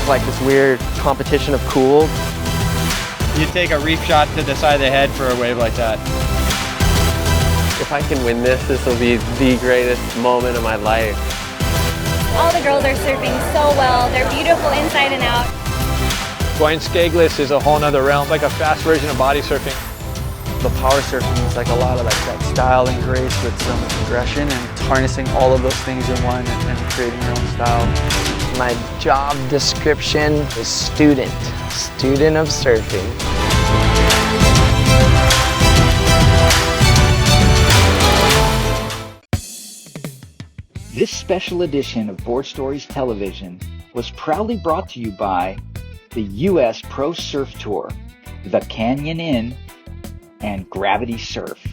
like this weird competition of cool. You take a reef shot to the side of the head for a wave like that. If I can win this, this will be the greatest moment of my life. All the girls are surfing so well. They're beautiful inside and out. Going skageless is a whole nother realm, like a fast version of body surfing. The power surfing is like a lot of that style and grace with some aggression and harnessing all of those things in one and creating your own style. My job description is student of surfing. This special edition of Board Stories Television was proudly brought to you by the U.S. Pro Surf Tour, the Canyon Inn, and Gravity Surf.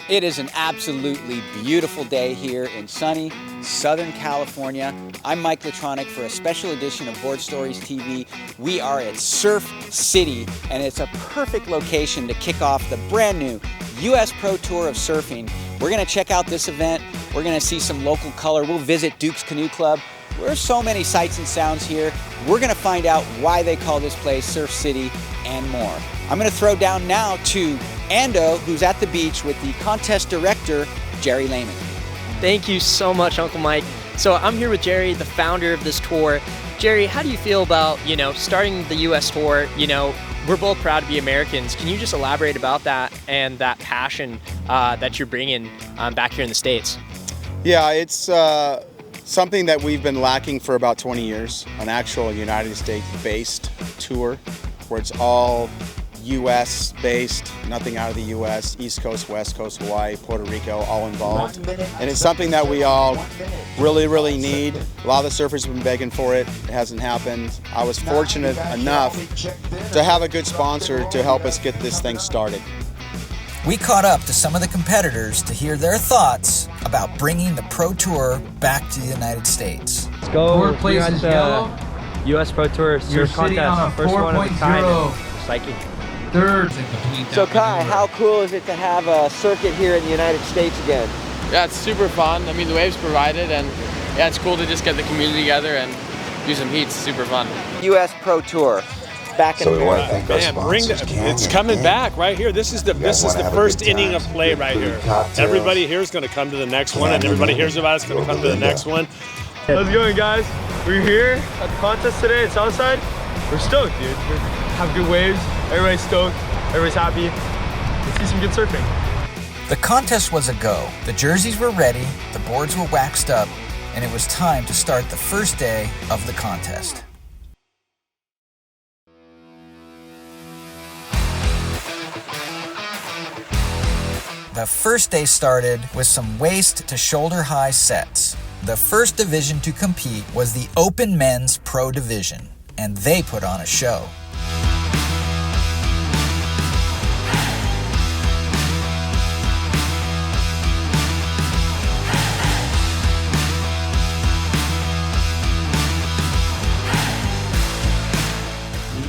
It is an absolutely beautiful day here in sunny Southern California. I'm Mike Latronic for a special edition of Board Stories TV. We are at Surf City, and it's a perfect location to kick off the brand new U.S. Pro Tour of Surfing. We're gonna check out this event. We're gonna see some local color. We'll visit Duke's Canoe Club. There's so many sights and sounds here. We're gonna find out why they call this place Surf City and more. I'm gonna throw down now to Ando, who's at the beach with the contest director, Jerry Lehman. Thank you so much, Uncle Mike. So I'm here with Jerry, the founder of this tour. Jerry, how do you feel about, starting the U.S. tour? We're both proud to be Americans. Can you just elaborate about that and that passion that you're bringing back here in the States? Yeah, it's something that we've been lacking for about 20 years, an actual United States-based tour where it's all U.S. based, nothing out of the U.S., East Coast, West Coast, Hawaii, Puerto Rico, all involved. And it's something that we all really need. A lot of the surfers have been begging for it. It hasn't happened. I was fortunate enough to have a good sponsor to help us get this thing started. We caught up to some of the competitors to hear their thoughts about bringing the Pro Tour back to the United States. Let's go. Fourth place is yellow. U.S. Pro Tour Surf Contest, first one of a kind in Psyche. Third. So Kai, how cool is it to have a circuit here in the United States again? Yeah, it's super fun. I mean, the waves provided, and yeah, it's cool to just get the community together and do some heats. It's super fun. U.S. Pro Tour. Back in it's coming back right here. This is the first inning of play right here. Everybody here is going to come to the next one, and everybody hears about it's going to come to the next one. How's it going, guys? We're here at the contest today at Southside. We're stoked, dude. We have good waves. Everybody's stoked. Everybody's happy. Let's see some good surfing. The contest was a go. The jerseys were ready, the boards were waxed up, and it was time to start the first day of the contest. The first day started with some waist to shoulder high sets. The first division to compete was the Open Men's Pro Division, and they put on a show.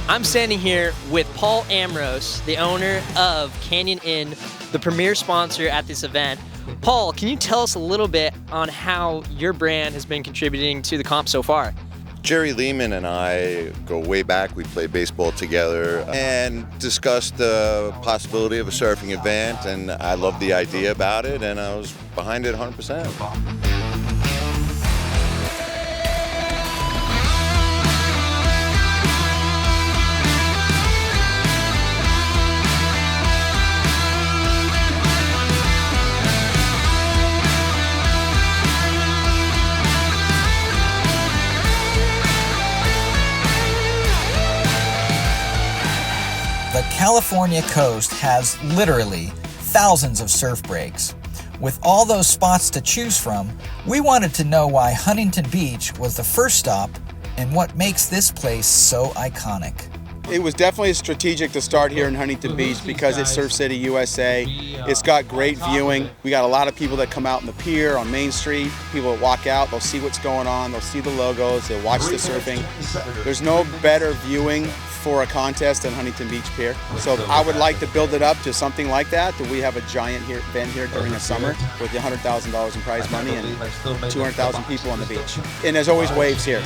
I'm standing here with Paul Ambrose, the owner of Canyon Inn, the premier sponsor at this event. Paul, can you tell us a little bit on how your brand has been contributing to the comp so far? Jerry Lehman and I go way back. We played baseball together and discussed the possibility of a surfing event, and I loved the idea about it, and I was behind it 100%. The California coast has literally thousands of surf breaks. With all those spots to choose from, we wanted to know why Huntington Beach was the first stop and what makes this place so iconic. It was definitely strategic to start here in Huntington Beach because it's Surf City, USA. It's got great viewing. We got a lot of people that come out in the pier on Main Street. People that walk out, they'll see what's going on, they'll see the logos, they'll watch the surfing. There's no better viewing for a contest in Huntington Beach Pier. So I would like to build it up to something like that we have a giant event here during the summer with $100,000 in prize money and 200,000 people on the beach. And there's always waves here.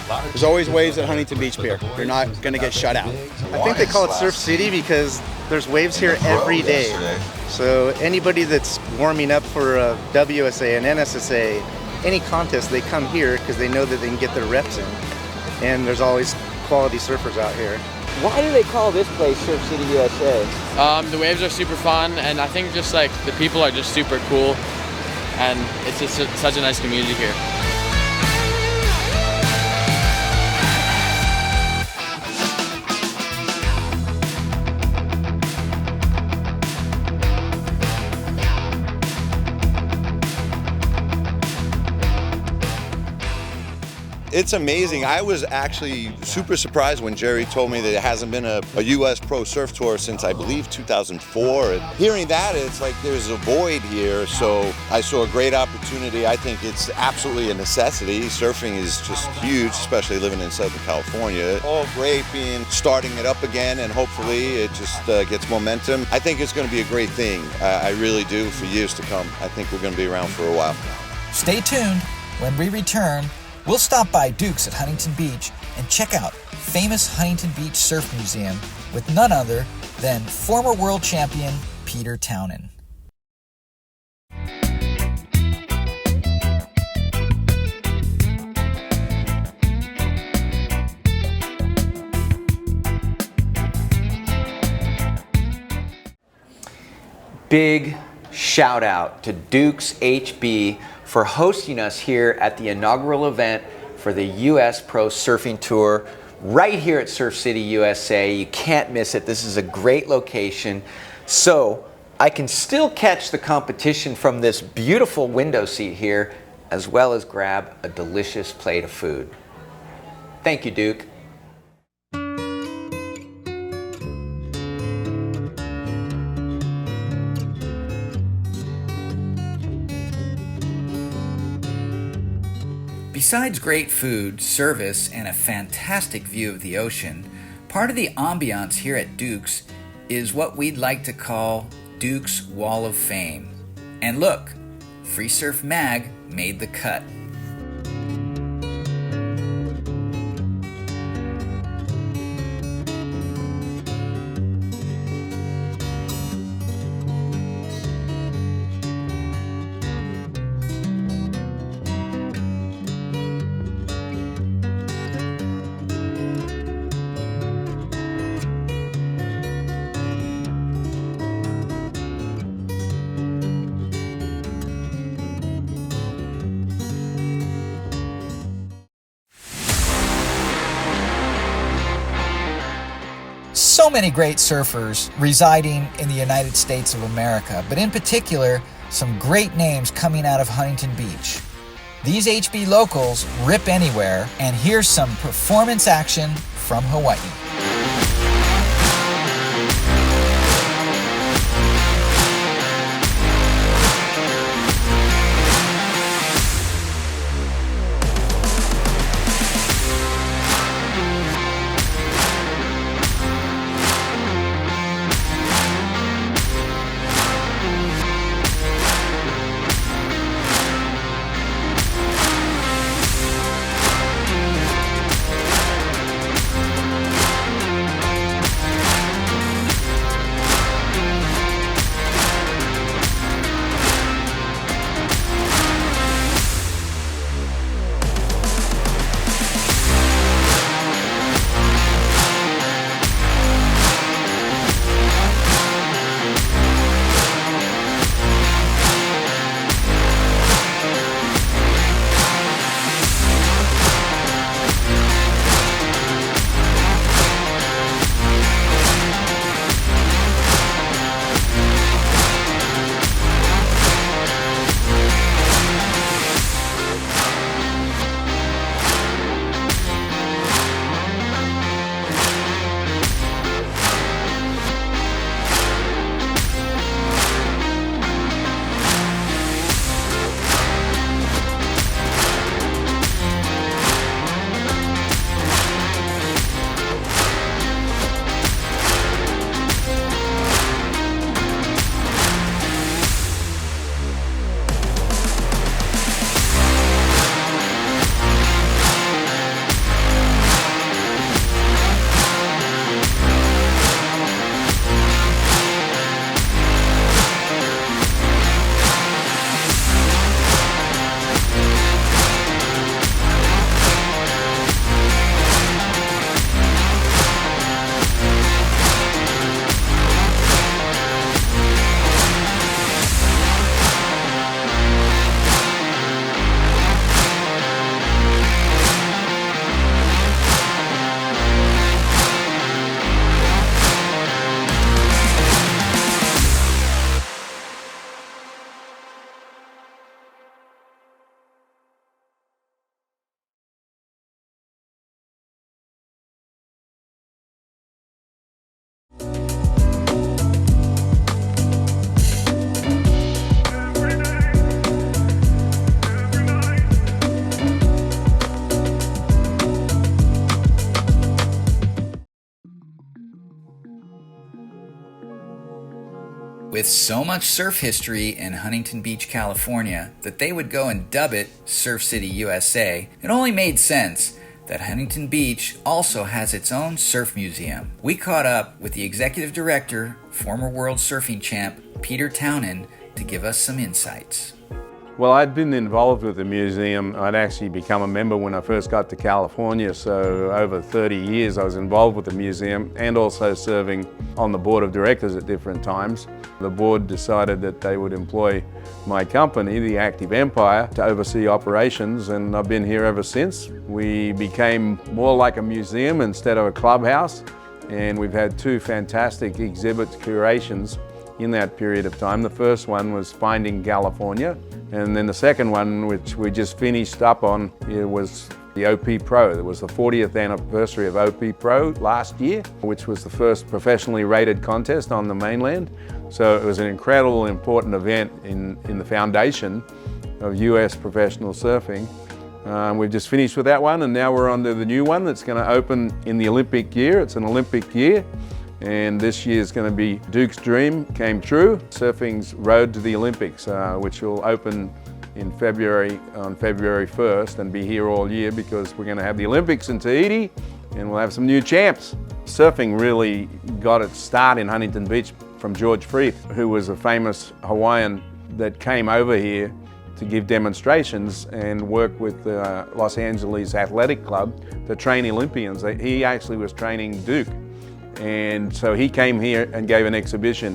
There's always waves at Huntington Beach Pier. You're not going to get shut out. I think they call it Surf City because there's waves here every day. So anybody that's warming up for a WSA and NSSA, any contest, they come here because they know that they can get their reps in. And there's always quality surfers out here. Why do they call this place Surf City, USA? The waves are super fun, and I think just like the people are just super cool, and it's just such a nice community here. It's amazing. I was actually super surprised when Jerry told me that it hasn't been a U.S. Pro Surf Tour since, I believe, 2004. And hearing that, it's like there's a void here, so I saw a great opportunity. I think it's absolutely a necessity. Surfing is just huge, especially living in Southern California. All great starting it up again, and hopefully it just gets momentum. I think it's going to be a great thing. I really do, for years to come. I think we're going to be around for a while. Stay tuned. When we return, we'll stop by Duke's at Huntington Beach and check out famous Huntington Beach Surf Museum with none other than former world champion Peter Townend. Big shout out to Duke's HB for hosting us here at the inaugural event for the U.S. Pro Surfing Tour right here at Surf City, USA. You can't miss it. This is a great location. So I can still catch the competition from this beautiful window seat here, as well as grab a delicious plate of food. Thank you, Duke. Besides great food, service, and a fantastic view of the ocean, part of the ambiance here at Duke's is what we'd like to call Duke's Wall of Fame. And look, Freesurf Mag made the cut. So many great surfers residing in the United States of America, but in particular, some great names coming out of Huntington Beach. These HB locals rip anywhere, and here's some performance action from Hawaii. With so much surf history in Huntington Beach, California, that they would go and dub it Surf City, USA, it only made sense that Huntington Beach also has its own surf museum. We caught up with the executive director, former world surfing champ, Peter Townend, to give us some insights. Well, I'd been involved with the museum. I'd actually become a member when I first got to California, so over 30 years I was involved with the museum and also serving on the board of directors at different times. The board decided that they would employ my company, the Active Empire, to oversee operations, and I've been here ever since. We became more like a museum instead of a clubhouse, and we've had two fantastic exhibit curations in that period of time. The first one was Finding California, and then the second one, which we just finished up on, it was the OP Pro. It was the 40th anniversary of OP Pro last year, which was the first professionally rated contest on the mainland. So it was an incredible, important event in the foundation of US professional surfing. We've just finished with that one, and now we're on to the new one that's going to open in the Olympic year. It's an Olympic year. And this year is going to be Duke's Dream Came True, Surfing's Road to the Olympics, which will open in February, on February 1st, and be here all year because we're going to have the Olympics in Tahiti and we'll have some new champs. Surfing really got its start in Huntington Beach from George Freeth, who was a famous Hawaiian that came over here to give demonstrations and work with the Los Angeles Athletic Club to train Olympians. He actually was training Duke. And so he came here and gave an exhibition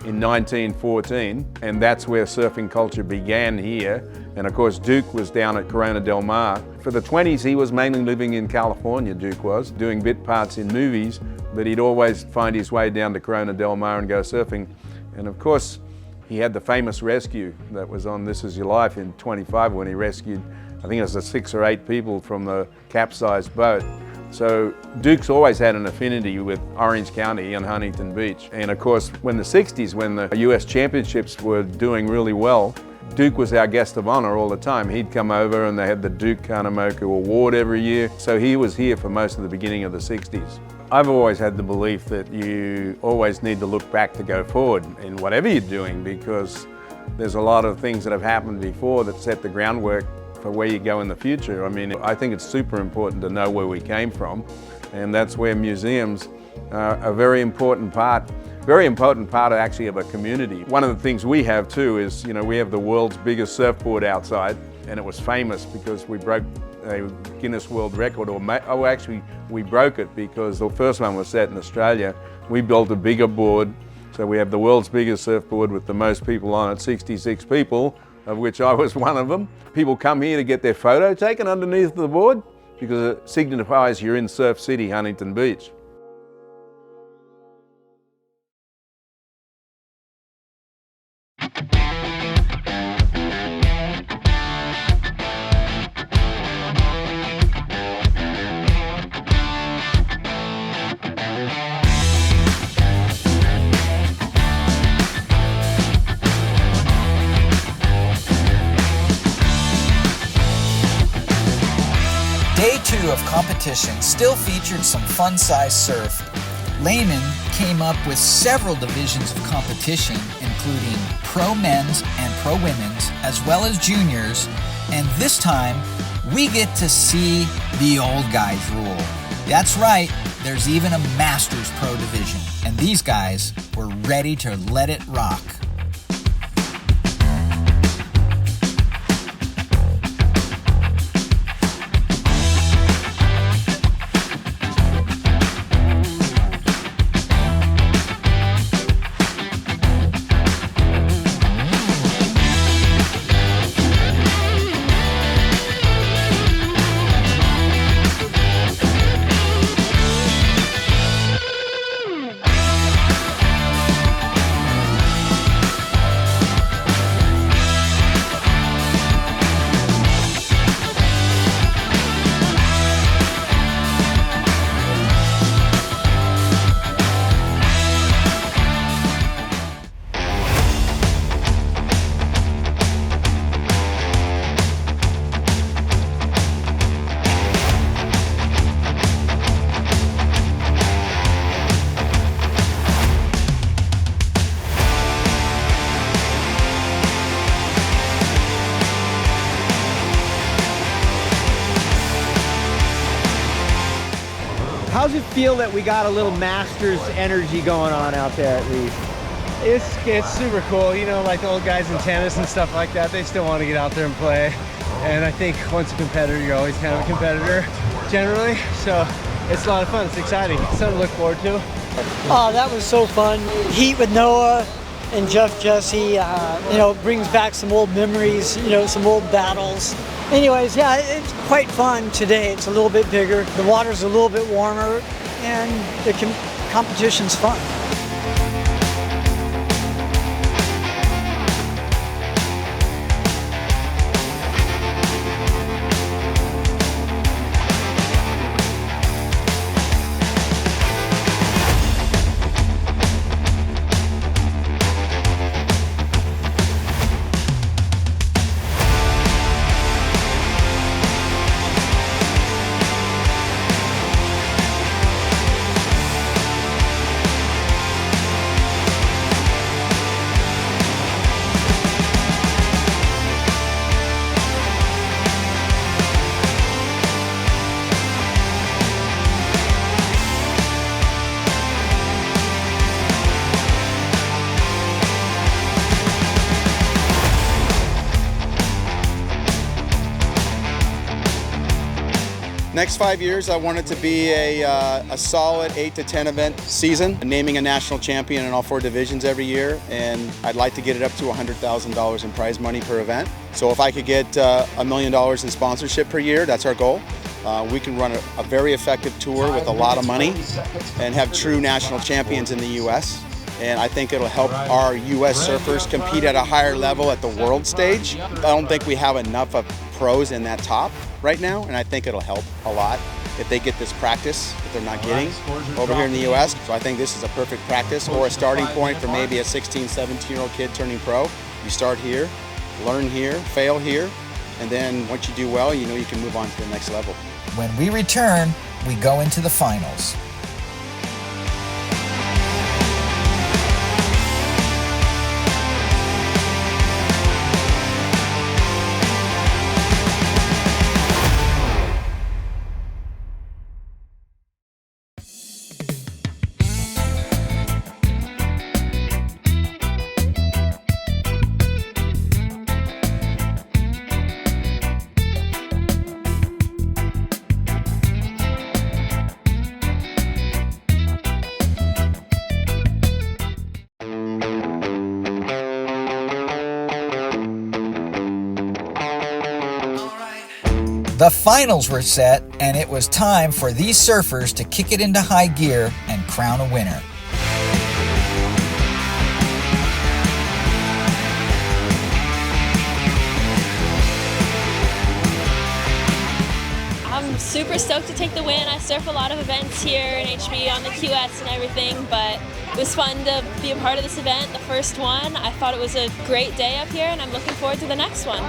in 1914, and that's where surfing culture began here. And of course, Duke was down at Corona del Mar. For the 20s, he was mainly living in California, Duke was, doing bit parts in movies, but he'd always find his way down to Corona del Mar and go surfing. And of course, he had the famous rescue that was on This Is Your Life in 25 when he rescued, I think it was 6 or 8 people from the capsized boat. So Duke's always had an affinity with Orange County and Huntington Beach. And of course, when the 60s, when the US championships were doing really well, Duke was our guest of honor all the time. He'd come over and they had the Duke Kanamoku Award every year. So he was here for most of the beginning of the 60s. I've always had the belief that you always need to look back to go forward in whatever you're doing, because there's a lot of things that have happened before that set the groundwork for where you go in the future. I mean, I think it's super important to know where we came from, and that's where museums are a very important part actually of a community. One of the things we have too is, you know, we have the world's biggest surfboard outside, and it was famous because we broke a Guinness World Record, actually we broke it because the first one was set in Australia. We built a bigger board, so we have the world's biggest surfboard with the most people on it, 66 people, of which I was one of them. People come here to get their photo taken underneath the board because it signifies you're in Surf City, Huntington Beach. Day 2 of competition still featured some fun-sized surf. Lehman came up with several divisions of competition, including pro men's and pro women's, as well as juniors, and this time we get to see the old guys rule. That's right, there's even a Masters Pro division, and these guys were ready to let it rock. How's it feel that we got a little Masters energy going on out there at least? It's super cool. You know, like the old guys in tennis and stuff like that, they still want to get out there and play. And I think once a competitor, you're always kind of a competitor, generally. So it's a lot of fun. It's exciting. It's something to look forward to. Oh, that was so fun. Heat with Noah and Jeff Jesse, you know, brings back some old memories, you know, some old battles. Anyways, yeah, it's quite fun today. It's a little bit bigger. The water's a little bit warmer, and the competition's fun. Next 5 years, I want it to be a solid 8 to 10 event season, naming a national champion in all 4 divisions every year, and I'd like to get it up to $100,000 in prize money per event. So if I could get $1 million in sponsorship per year, that's our goal. We can run a very effective tour with a lot of money and have true national champions in the U.S. And I think it'll help our U.S. surfers compete at a higher level at the world stage. I don't think we have enough of pros in that top right now, and I think it'll help a lot if they get this practice that they're not getting over here in the U.S. So I think this is a perfect practice or a starting point for maybe a 16, 17-year-old kid turning pro. You start here, learn here, fail here, and then once you do well, you know you can move on to the next level. When we return, we go into the finals. The finals were set, and it was time for these surfers to kick it into high gear and crown a winner. I'm super stoked to take the win. I surf a lot of events here in HB on the QS and everything, but it was fun to be a part of this event, the first one. I thought it was a great day up here, and I'm looking forward to the next one.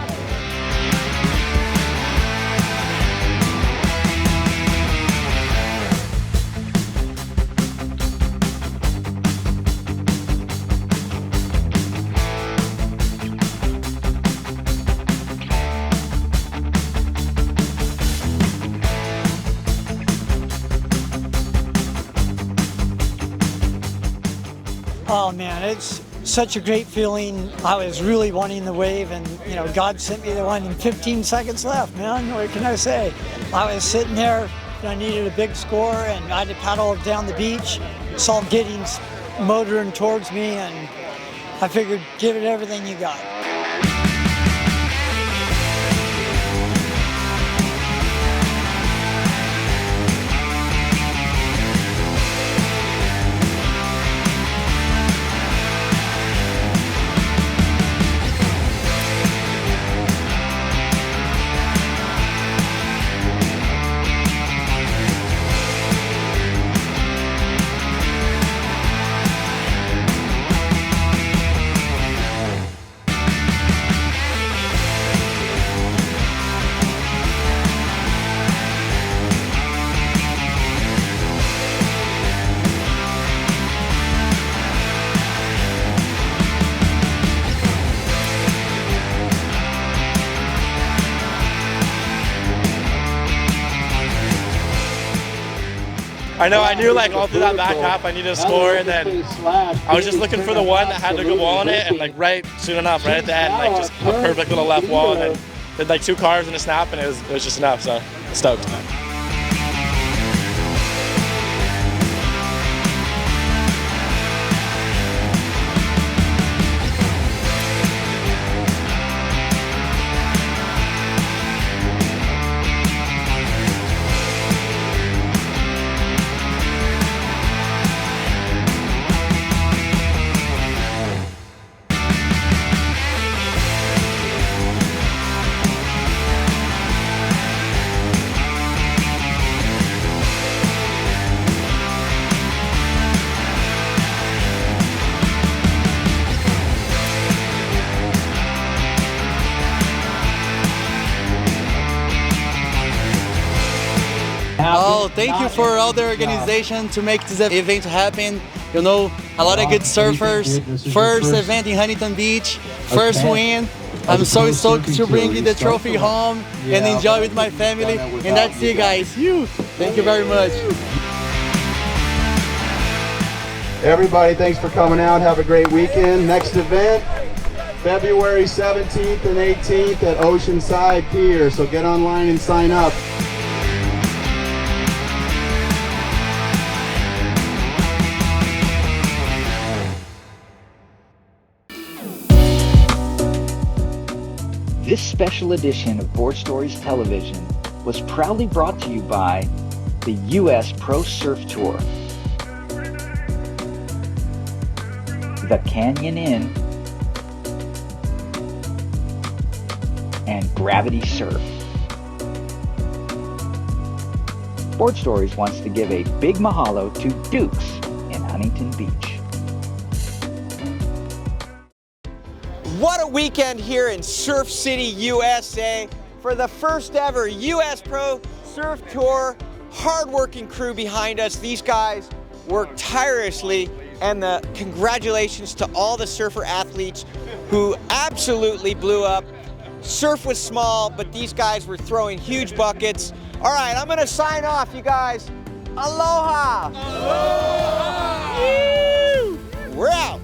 Oh man, it's such a great feeling. I was really wanting the wave, and you know, God sent me the one in 15 seconds left, man. What can I say? I was sitting there, and I needed a big score, and I had to paddle down the beach. Saw Giddings motoring towards me, and I figured, give it everything you got. I know, I knew like all through that back half I needed to score, and then I was just looking for the one that had the good wall on it, and like soon enough, right at the end, like just a perfect little left wall, and then did like 2 cars and a snap, and it was just enough, so stoked. Oh, thank you for all the organization to make this event happen. You know, a lot of good surfers. First event in Huntington Beach, first win. I'm so stoked to bring the trophy home and enjoy with my family. And that's it, guys. Thank you very much. Everybody, thanks for coming out. Have a great weekend. Next event, February 17th and 18th at Oceanside Pier. So get online and sign up. This special edition of Board Stories Television was proudly brought to you by the U.S. Pro Surf Tour, the Canyon Inn, and Gravity Surf. Board Stories wants to give a big mahalo to Dukes in Huntington Beach. What a weekend here in Surf City, USA for the first ever US Pro Surf Tour. Hard-working crew behind us. These guys work tirelessly, and congratulations to all the surfer athletes who absolutely blew up. Surf was small, but these guys were throwing huge buckets. All right, I'm gonna sign off, you guys. Aloha! Aloha! We're out.